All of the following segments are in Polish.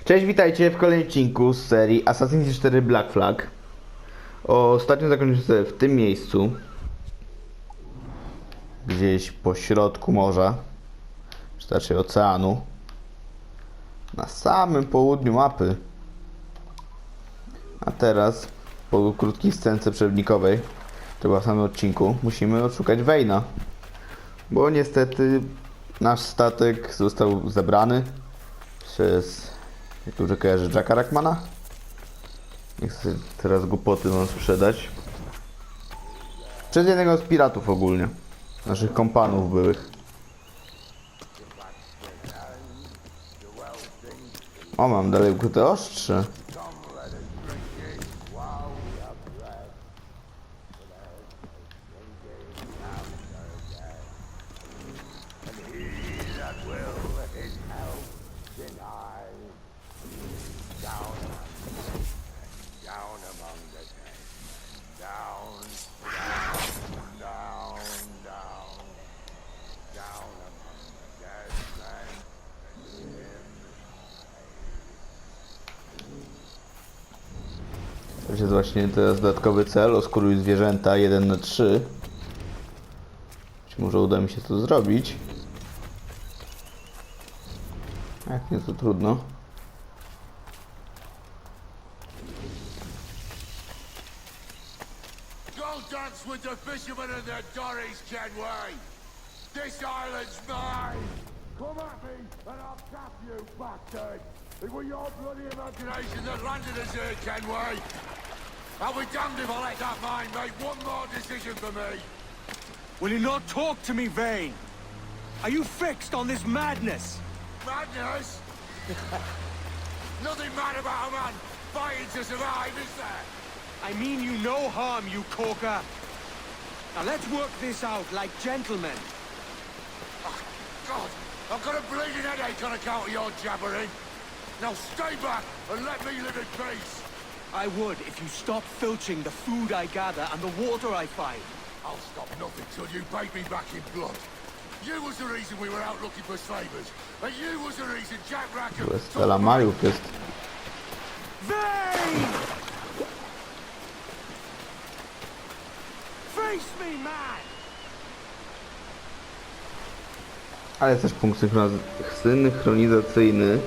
Cześć, witajcie w kolejnym odcinku z serii Assassin's Creed 4 Black Flag. Ostatnio zakończyłem sobie w tym miejscu, gdzieś po środku morza, czy raczej oceanu, na samym południu mapy. A teraz, po krótkiej scence przerwnikowej, to była w samym odcinku, musimy odszukać Vane'a, bo niestety nasz statek został zabrany przez... Jak dobrze kojarzy, Jacka Rackmana? Nie chcę teraz głupoty mam sprzedać. Przez jednego z piratów ogólnie. Naszych kompanów byłych. O, mam dalej ukryte ostrze. To jest właśnie teraz dodatkowy cel, oskuruj zwierzęta 1/3. Być może uda mi się to zrobić. Jak nie, to trudno. Go dance with the fishermen and their dories, Kenway! This island's mine! Come at me and I'll cap you, bastard! It was your bloody imagination that landed us here, Kenway! I'll be damned if I let that mind make one more decision for me! Will you not talk to me, Vane? Are you fixed on this madness? Madness? Nothing mad about a man fighting to survive, is there? I mean you no harm, you corker. Now let's work this out like gentlemen. Oh, God! I've got a bleeding headache on account of your jabbering! Now stay back and let me live in peace! I would if you stop filching the food I gather and the water I find. I'll stop nothing till you paid me back in blood. You was the reason we were out looking for slavers, and you was the reason Jack Rackham... To jest Stella Majów jest. Vane! Face me, man! Ale też punkt synchronizacyjny.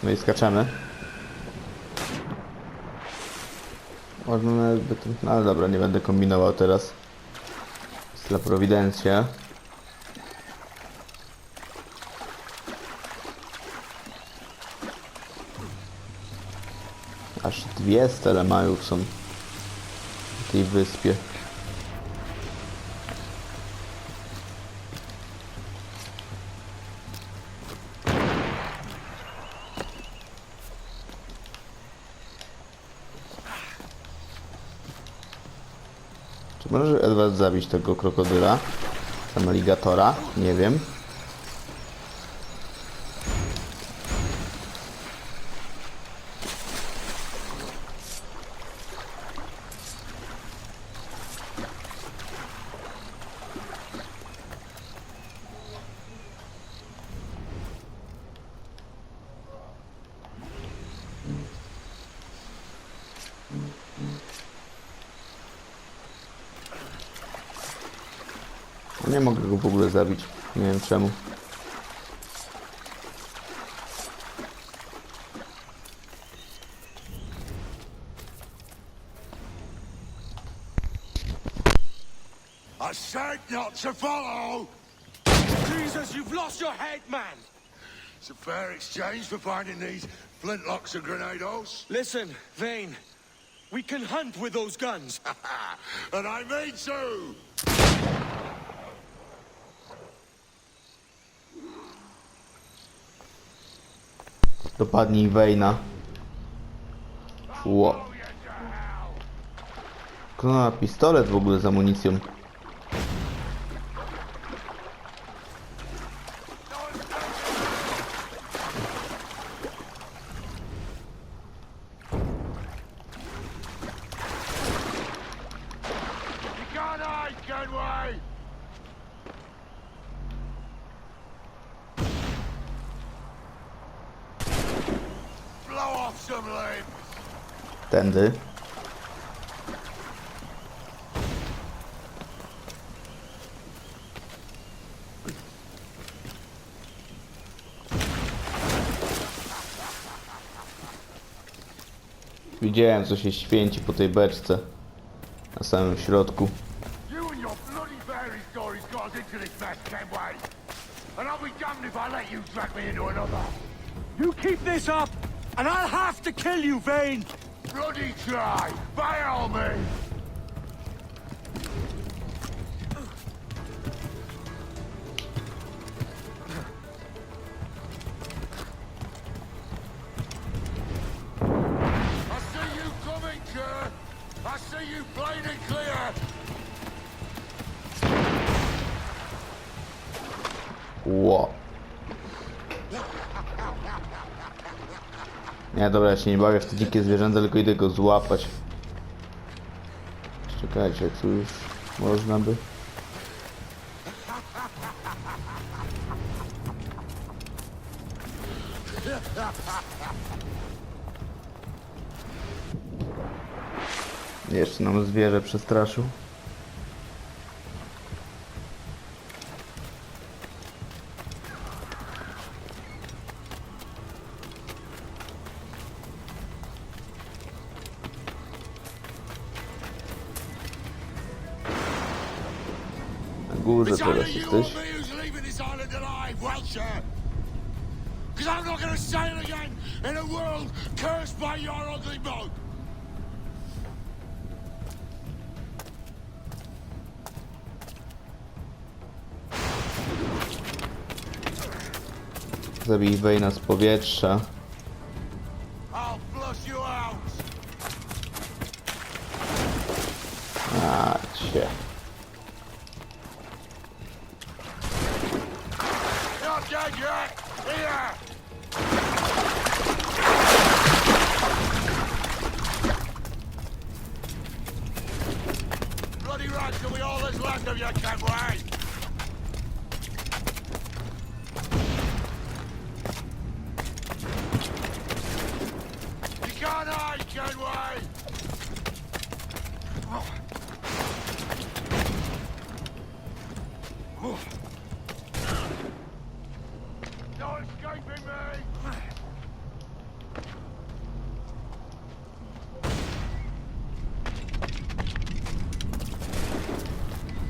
No i skaczemy. Można jakby to... No ale dobra, nie będę kombinował teraz. Jest dla prowidencja. Aż 2 stele majów są w tej wyspie. Czy może Edward zabić tego krokodyla? Tam aligatora? Nie wiem. Nie mogę go w ogóle zabić. Nie wiem czemu. I said not to follow! Jesus, you've lost your head, man! It's a fair exchange for finding these flintlocks and grenados. Listen, Vane. We can hunt with those guns. And I mean to! Dopadnij Vane'a. Ło. Kto ma pistolet w ogóle z amunicją? off some limbs. Tędy. Widziałem, co się święci po tej beczce. Na samym środku. You and your bloody fairy stories got us into this mess, Kenway. And I'll be damned if I let you drag me into another. You keep this up, and I'll have to kill you, Vane! Bloody try, by all means. I see you coming, Kerr. I see you plain and clear. Ło. Nie, dobra, ja się nie bawię w te dzikie zwierzęta, tylko idę go złapać. Czekajcie, jak tu już można by. Jeszcze nam zwierzę przestraszył. Na górze It's either teraz you or jesteś. me who's leaving this island alive, Welcher. Because I'm not going to sail again in a world cursed by your ugly mug. Zabij Vane'a z powietrza. I'll flush you out. A cię. Not dead yet. Here. Bloody rats will be all that's left of you, Kenway. You can't hide, Kenway. No escaping me.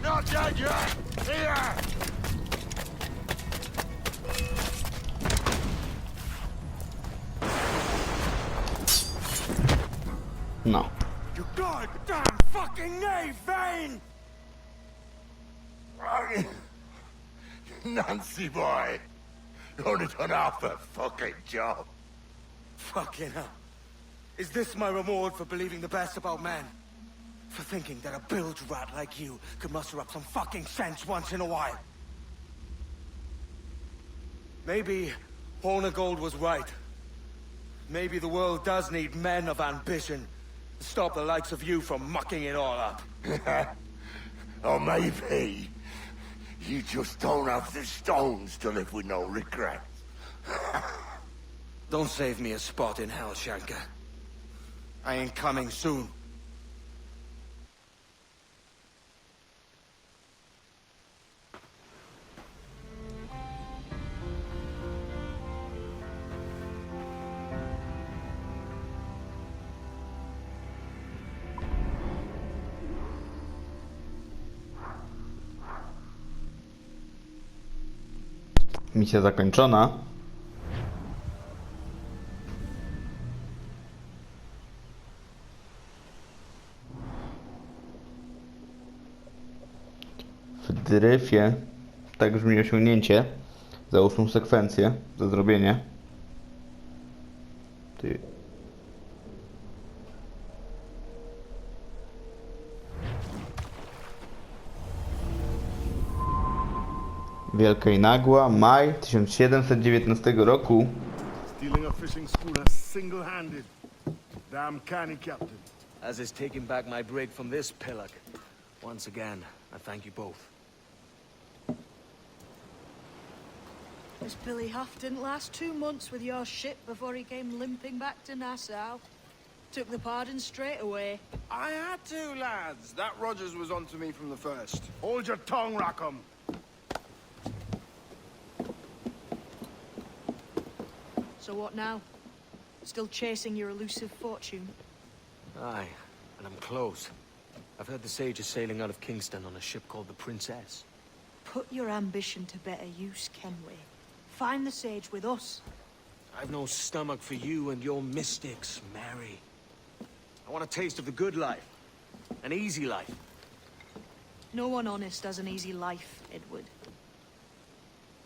Not dead yet. Here. No. You goddamn fucking knave, Vane! Nancy boy. Only done half a fucking job. Fucking hell. Is this my reward for believing the best about men? For thinking that a bilge rat like you could muster up some fucking sense once in a while? Maybe Pawsonek-Hd was right. Maybe the world does need men of ambition to stop the likes of you from mucking it all up. Or maybe you just don't have the stones to live with no regrets. Don't save me a spot in hell, Shanka. I ain't coming soon. Misja zakończona. W dryfie tak brzmi osiągnięcie za 8 sekwencję do zrobienia. Ty. Wielka i nagła, maj 1719 roku. Stealing a fishing schooner single-handed. Damn canny captain. As is taking back my brig from this pillock. Once again, I thank you both. This Billy Huff didn't last 2 months with your ship before he came limping back to Nassau. Took the pardon straight away. I had to, lads. That Rogers was onto me from the first. Hold your tongue, Rackham. So what now? Still chasing your elusive fortune? Aye, and I'm close. I've heard the Sage is sailing out of Kingston on a ship called the Princess. Put your ambition to better use, Kenway. Find the Sage with us. I've no stomach for you and your mystics, Mary. I want a taste of the good life. An easy life. No one honest has an easy life, Edward.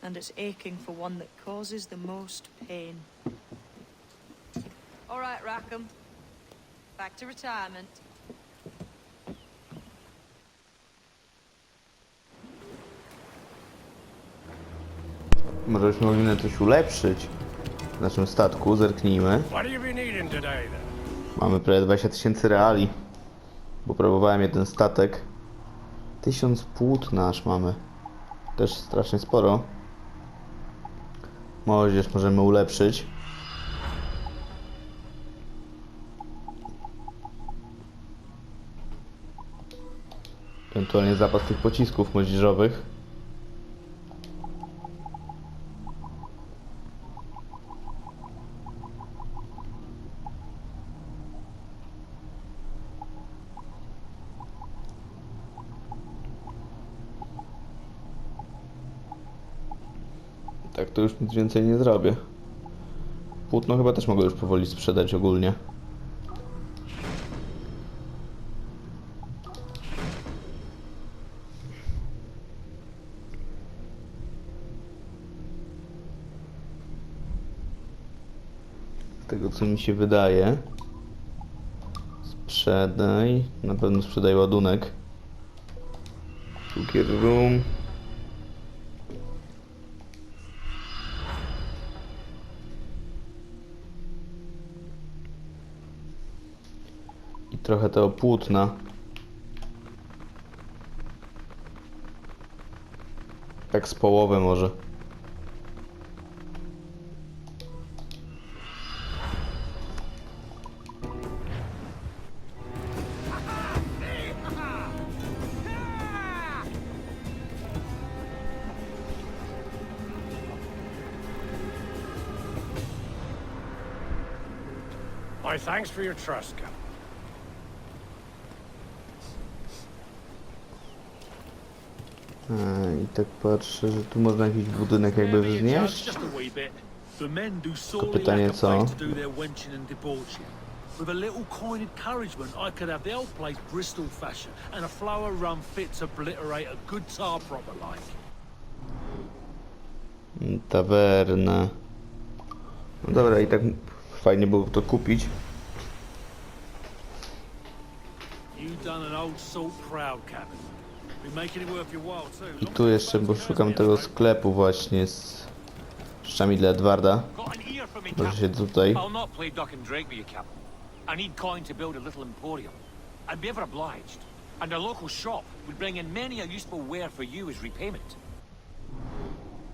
And it's aching for one that causes the most pain. All right, Rackham. Back to retirement. Może byśmy mogli na coś ulepszyć w naszym statku, zerknijmy. What have you been eating today, then? Mamy prawie 20 000 reali. Bo próbowałem jeden statek. 1000 płótna aż mamy. Też strasznie sporo. Moździerz możemy ulepszyć. Ewentualnie zapas tych pocisków moździerzowych. Tak, to już nic więcej nie zrobię. Płótno chyba też mogę już powoli sprzedać ogólnie. Z tego co mi się wydaje. Sprzedaj. Na pewno sprzedaj ładunek. Cukier rum. Trochę tego płótna. Tak z połowę może. My thanks for your trust, Captain. I tak patrzę, że tu można jakiś budynek jakby wznieść. Tylko pytanie co? With a little coin encouragement, I could have the old place Bristol fashion, and a flower run fit to obliterate a good tar proper like. Tawerna. No dobra, i tak fajnie było to kupić. You done an old salt proud, Captain. Be making it worth your while too. I tu jeszcze, bo szukam tego sklepu właśnie z rzeczami dla Edwarda. Got an ear for me, Może się Captain. tutaj. I'll not play duck and drake with you, Captain. I need coin to build a little emporium. I'd be ever obliged. And a local shop would bring in many a useful ware for you as repayment.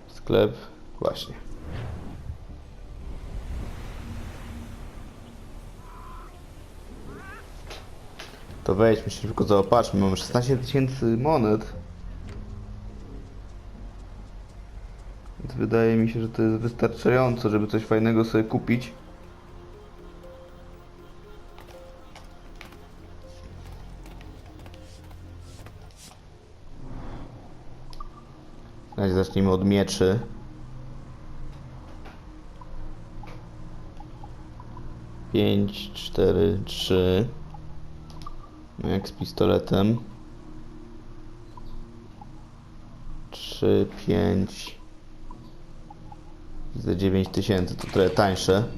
Sklep, właśnie. To wejdźmy się, tylko zaopatrzmy. Mamy 16 000 monet. Więc wydaje mi się, że to jest wystarczająco, żeby coś fajnego sobie kupić. Na razie zacznijmy od mieczy. Pięć, 4, 3. Jak z pistoletem. 3, 5. Za 9000 to trochę tańsze.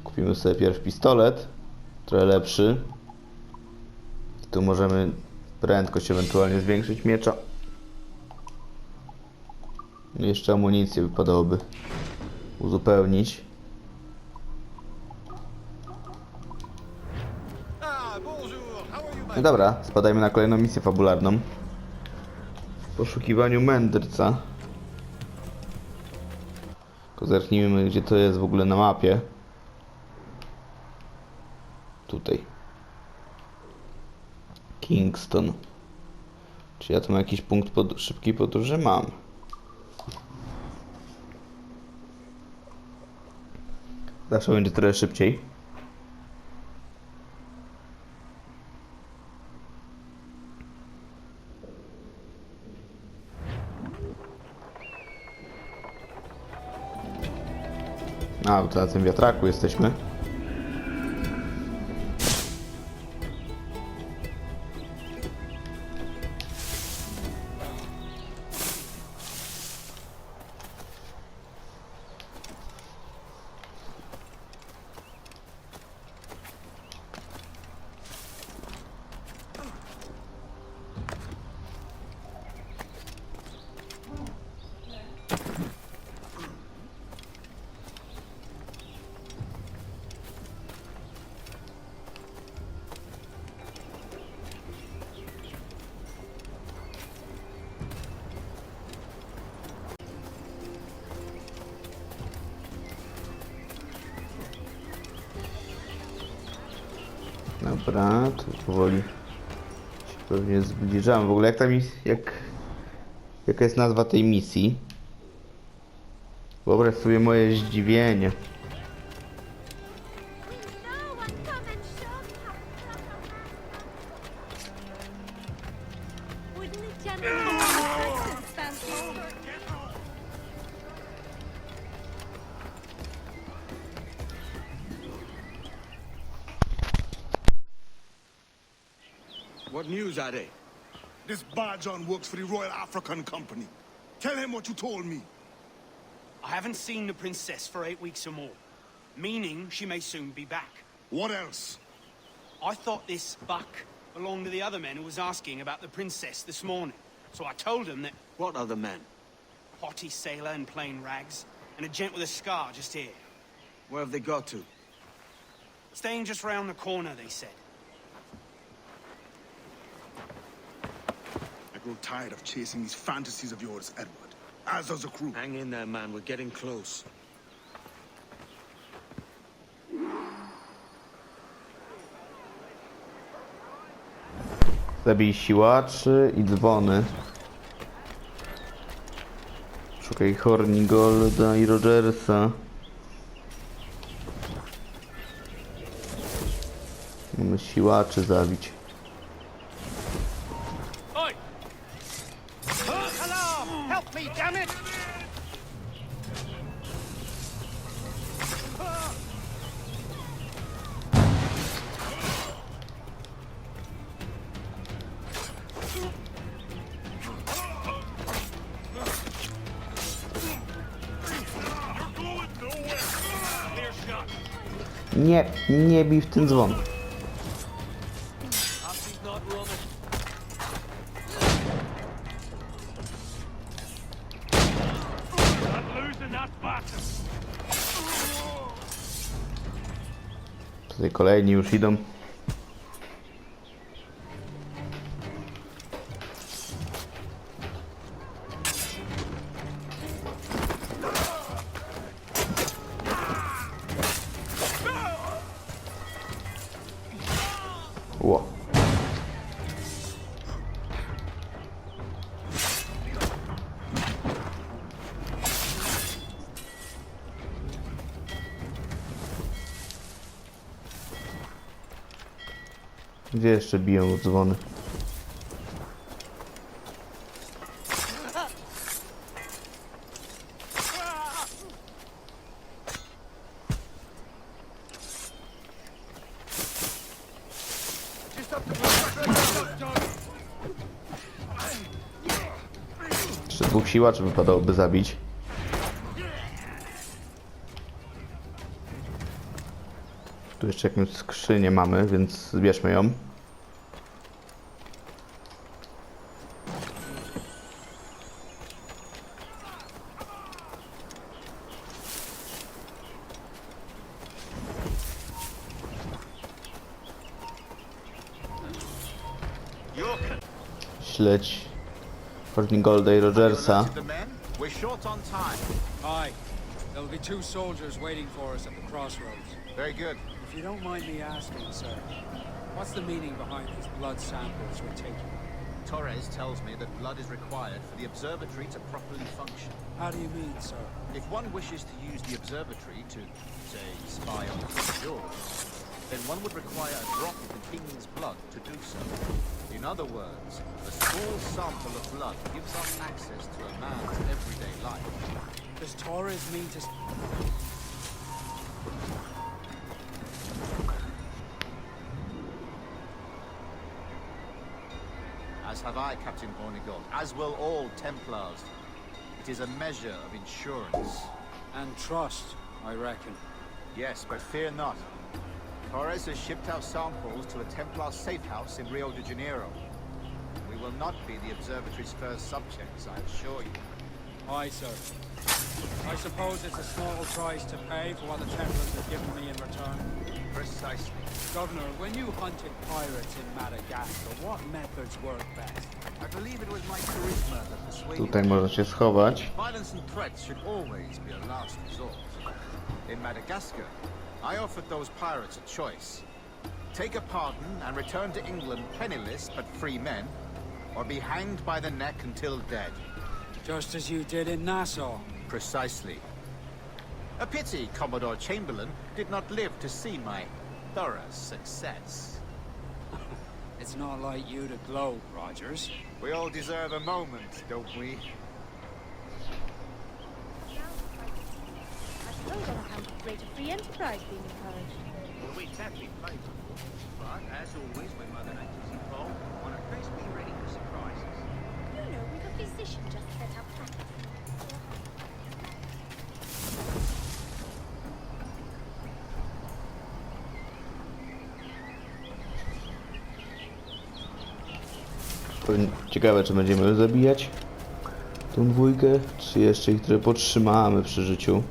Kupimy sobie pierw pistolet. Trochę lepszy. I tu możemy prędkość ewentualnie zwiększyć miecza. I jeszcze amunicję wypadałoby uzupełnić. No dobra, spadajmy na kolejną misję fabularną. W poszukiwaniu mędrca. Tylko zerknijmy, gdzie to jest w ogóle na mapie. Tutaj. Kingston. Czy ja tu mam jakiś punkt szybkiej podróży? Mam. Zawsze będzie trochę szybciej. A, to na tym wiatraku jesteśmy. Dobra, tu powoli się pewnie zbliżamy. W ogóle jak ta jaka jest nazwa tej misji? Wyobraź sobie moje zdziwienie. What news are they? This Barjon works for the Royal African Company. Tell him what you told me. I haven't seen the princess for 8 weeks or more, meaning she may soon be back. What else? I thought this buck belonged to the other men who was asking about the princess this morning. So I told him that What other men? a haughty sailor in plain rags and a gent with a scar just here. Where have they got to? Staying just round the corner, they said. I grow tired of chasing these fantasies of yours, Edward. As does the crew. Hang in there, man. We're getting close. Zabij siłaczy i dzwony. Szukaj Hornigolda i Rogersa. Mamy siłaczy zabić. Oi! Alarm! Help me, damn it! Nie bij w ten dzwon. He's not Roman. Not losing that bastard. Tutaj kolejni już idą. Ło. Gdzie jeszcze biją dzwony? Jeszcze dwóch siłaczy wypadałoby zabić. Tu jeszcze jakąś skrzynię mamy, więc zbierzmy ją. Śledź Hornigolda i Rogersa. We're short on time. Aye. There'll be 2 soldiers waiting for us at the crossroads. Very good. If you don't mind me asking, sir, what's the meaning behind these blood samples we're taking? Torres tells me that blood is required for the observatory to properly function. How do you mean, sir? If one wishes to use the observatory to, say, spy on King George, then one would require a drop of the king's blood to do so. In other words, a small sample of blood gives us access to a man's everyday life. Does Torres mean to... As have I, Captain Hornigold, as will all Templars. It is a measure of insurance. And trust, I reckon. Yes, but fear not. Torres has shipped out samples to a Templar safe house in Rio de Janeiro. We will not be the observatory's first subjects, I assure you. Aye, sir. I suppose it's a small price to pay for what the Templars have given me in return. Precisely. Governor, when you hunted pirates in Madagascar, what methods work best? I believe it was my charisma that persuaded Tutaj można się schować. Violence and threats should always be a last resort. In Madagascar, I offered those pirates a choice. Take a pardon and return to England penniless but free men, or be hanged by the neck until dead. Just as you did in Nassau. Precisely. A pity Commodore Chamberlain did not live to see my thorough success. It's not like you to gloat, Rogers. We all deserve a moment, don't we? I suppose on account of greater free enterprise being encouraged. Well, we tackle it favourable, but as always when Mother Nature's involved, one had best be ready for surprises. You know, we've a physician just set up practice. Ciekawe, czy będziemy zabijać tą dwójkę, czy jeszcze ich trochę podtrzymamy przy życiu.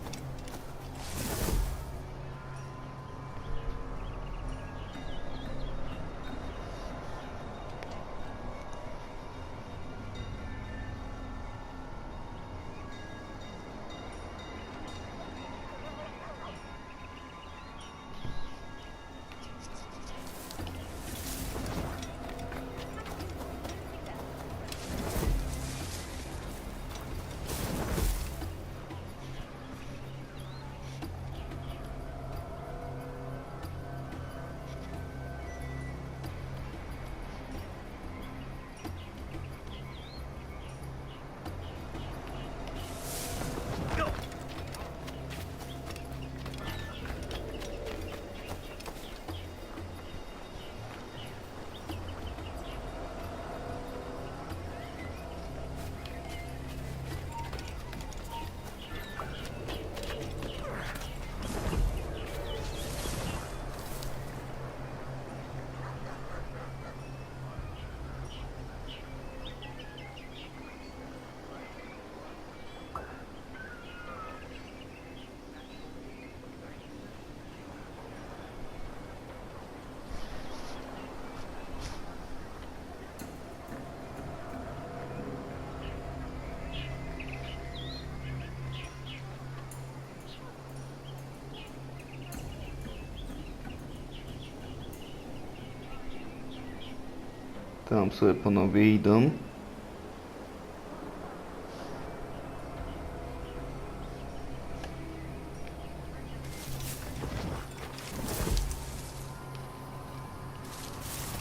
Tam sobie panowie idą.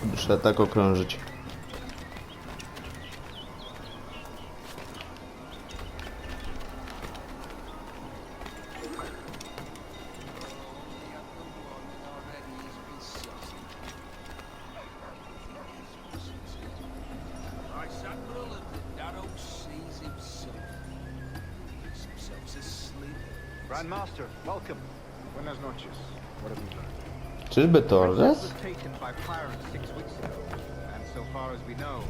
Muszę tak okrążyć. Grandmaster, welcome. Buenas noches. What have you done? Czyżby Torres? was taken by pirates 6 weeks ago, and so far as we know,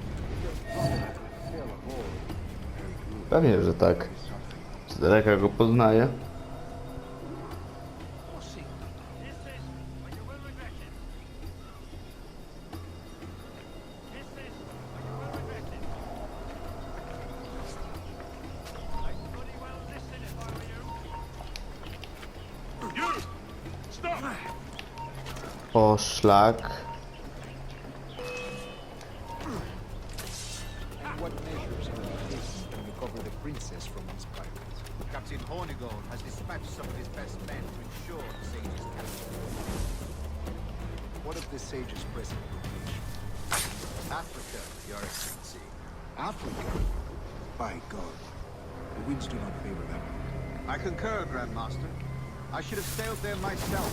Pewnie, że tak. Z daleka go poznaję. Poszlak. And what measures are you taking to recover the princess from these pirates? Captain Hornigold has dispatched some of his best men to ensure the sage's capture. What of the sage's present location? Africa, Your Excellency. Africa? By God, the winds do not favor them. I concur, Grandmaster. I should have sailed there myself.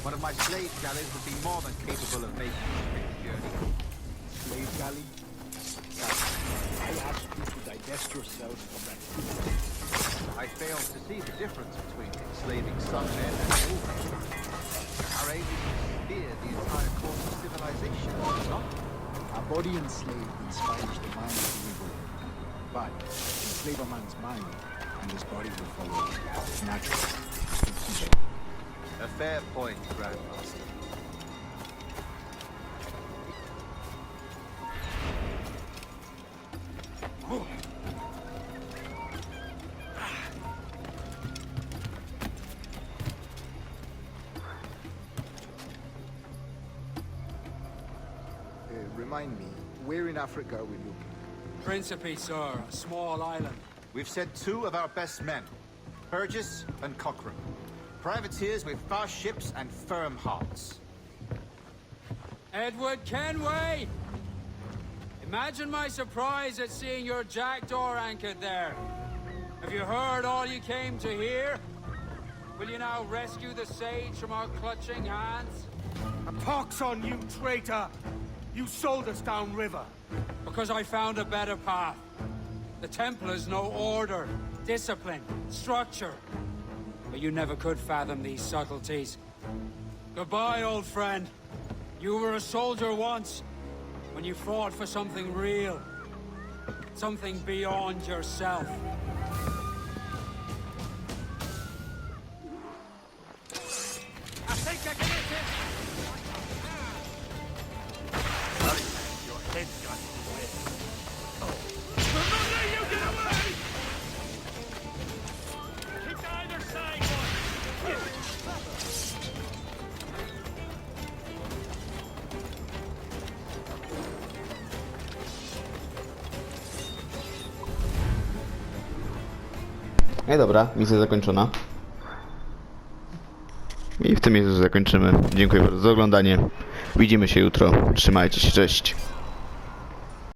One of my slave galleys would be more than capable of making this great journey. Slave galley? I asked you to divest yourself of that food. I fail to see the difference between enslaving some men and wolves. Our aim is to steer the entire course of civilization, not? A body enslaved inspires the mind to revolt. But enslave a man's mind, and his body will follow naturally. A fair point, Grandmaster. Remind me, where in Africa are we looking? Principe, sir. A small island. We've sent 2 of our best men, Burgess and Cochrane. Privateers with fast ships and firm hearts. Edward Kenway! Imagine my surprise at seeing your jackdaw anchored there. Have you heard all you came to hear? Will you now rescue the sage from our clutching hands? A pox on you, traitor! You sold us downriver. Because I found a better path. The Templars know order, discipline, structure. But you never could fathom these subtleties. Goodbye, old friend. You were a soldier once, when you fought for something real. Something beyond yourself. I think I can hit him! Your head's got to win. Remember, you get away! Keep to either side, boys. No i dobra, misja zakończona. I w tym miejscu zakończymy. Dziękuję bardzo za oglądanie. Widzimy się jutro. Trzymajcie się, cześć.